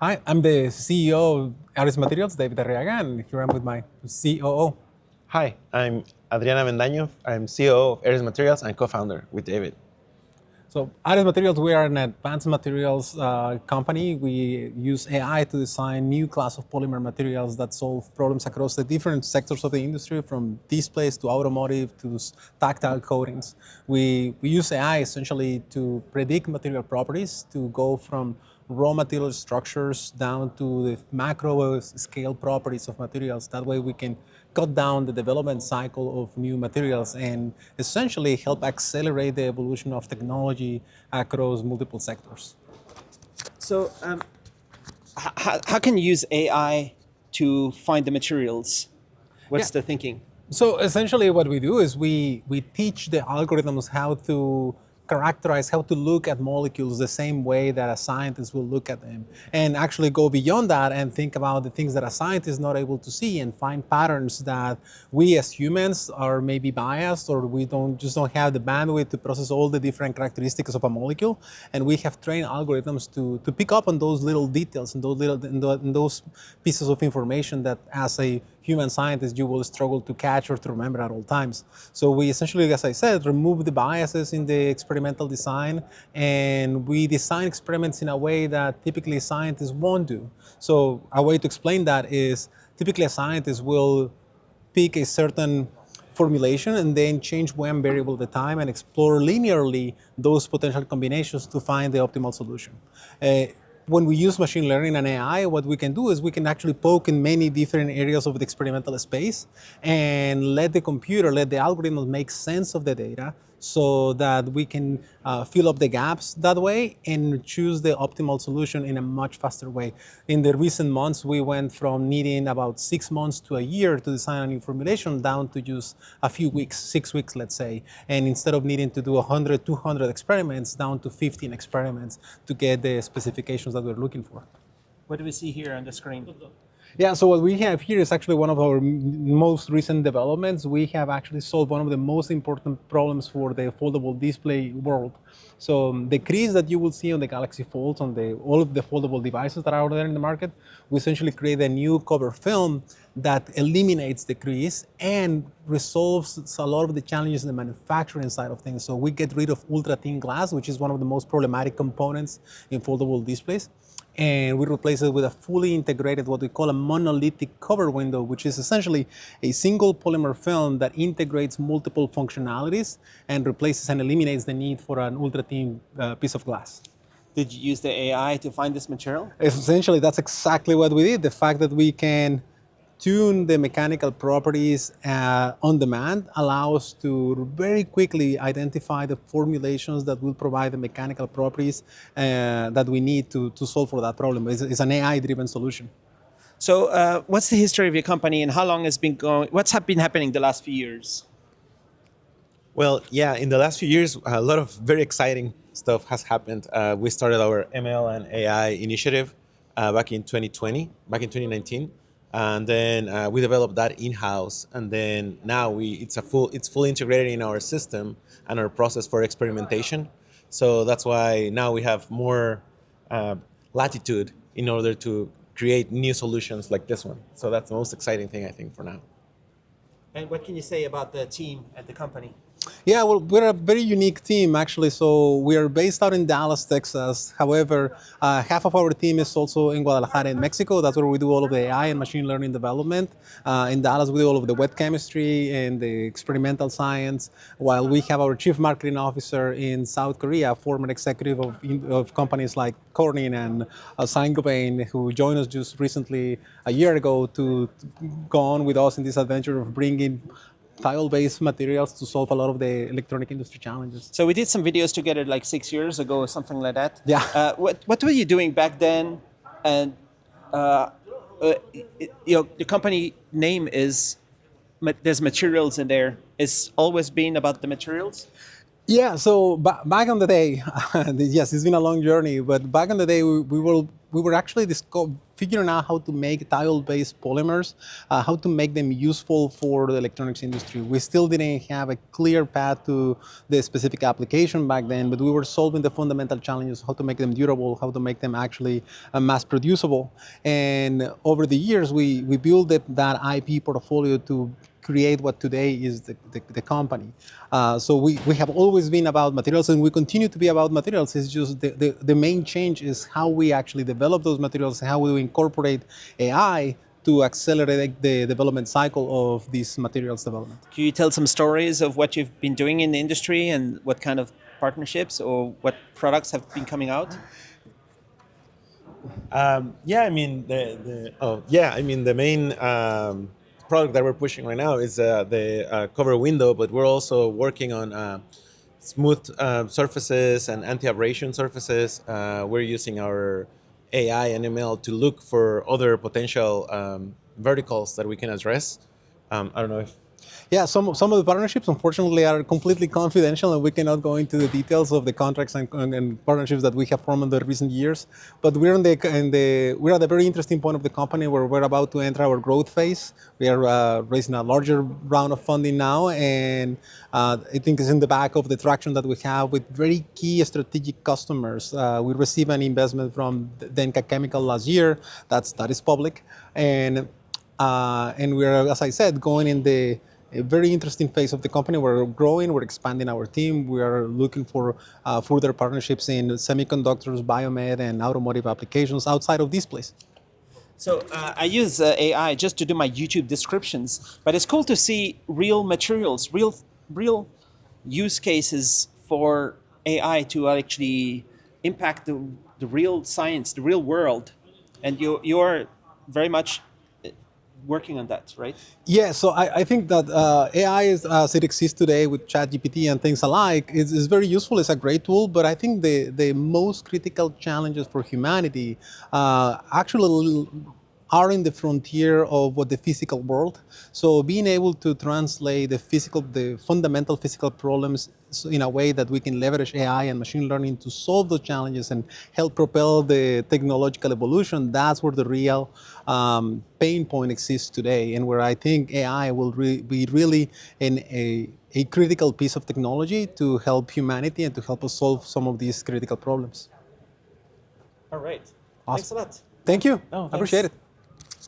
Hi, I'm the CEO of Aris Materials, David Arriaga, and here I'm with my COO. Hi, I'm Adriana Mendaño. I'm CEO of Ares Materials and co-founder with David. So Aris Materials, we are an advanced materials company. We use AI to design new class of polymer materials that solve problems across the different sectors of the industry, from displays to automotive to tactile coatings. We use AI essentially to predict material properties, to go from raw material structures down to the macro scale properties of materials. That way we can cut down the development cycle of new materials and essentially help accelerate the evolution of technology across multiple sectors. So, how can you use AI to find the materials? What's the thinking? So essentially what we do is we teach the algorithms how to characterize, how to look at molecules the same way that a scientist will look at them, and actually go beyond that and think about the things that a scientist is not able to see and find patterns that we as humans are maybe biased, or we don't have the bandwidth to process all the different characteristics of a molecule. And we have trained algorithms to pick up on those little details and those pieces of information that as a human scientist you will struggle to catch or to remember at all times. So we essentially, as I said, remove the biases in the experimental design, and we design experiments in a way that typically scientists won't do. So a way to explain that is typically a scientist will pick a certain formulation and then change one variable at a time and explore linearly those potential combinations to find the optimal solution. When we use machine learning and AI, what we can do is we can actually poke in many different areas of the experimental space and let the computer, let the algorithms make sense of the data so that we can fill up the gaps that way and choose the optimal solution in a much faster way. In the recent months, we went from needing about 6 months to a year to design a new formulation down to just a few weeks, 6 weeks, let's say. And instead of needing to do 100, 200 experiments, down to 15 experiments to get the specifications that we're looking for. What do we see here on the screen? Yeah, so what we have here is actually one of our most recent developments. We have actually solved one of the most important problems for the foldable display world. So the crease that you will see on the Galaxy Folds, on all of the foldable devices that are out there in the market, we essentially create a new cover film that eliminates the crease and resolves a lot of the challenges in the manufacturing side of things. So we get rid of ultra-thin glass, which is one of the most problematic components in foldable displays, and we replace it with a fully integrated, what we call a monolithic cover window, which is essentially a single polymer film that integrates multiple functionalities and replaces and eliminates the need for an ultra-thin piece of glass. Did you use the AI to find this material? Essentially, that's exactly what we did. The fact that we can tune the mechanical properties on demand allow us to very quickly identify the formulations that will provide the mechanical properties that we need to solve for that problem. It's an AI-driven solution. So, what's the history of your company, and how long has been going? What's been happening the last few years? Well, yeah, in the last few years, a lot of very exciting stuff has happened. We started our ML and AI initiative back in 2019, and then we developed that in-house. And then now it's fully integrated in our system and our process for experimentation. So that's why now we have more latitude in order to create new solutions like this one. So that's the most exciting thing, I think, for now. And what can you say about the team at the company? Yeah, well, we're a very unique team, actually. So we are based out in Dallas, Texas. However, half of our team is also in Guadalajara, in Mexico. That's where we do all of the AI and machine learning development. In Dallas, we do all of the wet chemistry and the experimental science, while we have our chief marketing officer in South Korea, former executive of companies like Corning and Saint-Gobain, who joined us just recently, a year ago, to go on with us in this adventure of bringing tile-based materials to solve a lot of the electronic industry challenges. So we did some videos together like 6 years ago or something like that. Yeah. What were you doing back then? And the company name is there's materials in there. It's always been about the materials. Yeah, so back on the day, yes, it's been a long journey, but back on the day, we were actually figuring out how to make tile-based polymers, how to make them useful for the electronics industry. We still didn't have a clear path to the specific application back then, but we were solving the fundamental challenges: how to make them durable, how to make them actually mass producible. And over the years, we built that IP portfolio to create what today is the company. So we have always been about materials, and we continue to be about materials. It's just the main change is how we actually develop those materials, how we incorporate AI to accelerate the development cycle of these materials development. Can you tell some stories of what you've been doing in the industry and what kind of partnerships or what products have been coming out? Yeah, I mean the main product that we're pushing right now is the cover window, but we're also working on smooth surfaces and anti-abrasion surfaces. We're using our AI and ML to look for other potential verticals that we can address. I don't know if Yeah, some of the partnerships, unfortunately, are completely confidential, and we cannot go into the details of the contracts and partnerships that we have formed in the recent years. But we're at a very interesting point of the company where we're about to enter our growth phase. We are raising a larger round of funding now, and I think it's in the back of the traction that we have with very key strategic customers. We received an investment from Denka Chemical last year. That is public, and we're, as I said, going in a very interesting phase of the company. We're growing, we're expanding our team. We are looking for further partnerships in semiconductors, biomed, and automotive applications outside of this place. So I use AI just to do my YouTube descriptions, but it's cool to see real materials, real use cases for AI to actually impact the real science, the real world, and you're very much working on that, right? Yeah, so I think that AI, as it exists today with ChatGPT and things alike, is very useful. It's a great tool, but I think the most critical challenges for humanity actually are in the frontier of what the physical world. So being able to translate the fundamental physical problems in a way that we can leverage AI and machine learning to solve those challenges and help propel the technological evolution, that's where the real pain point exists today, and where I think AI will be really a critical piece of technology to help humanity and to help us solve some of these critical problems. All right. Awesome. Thanks a lot. Thank you. No, I appreciate thanks. it.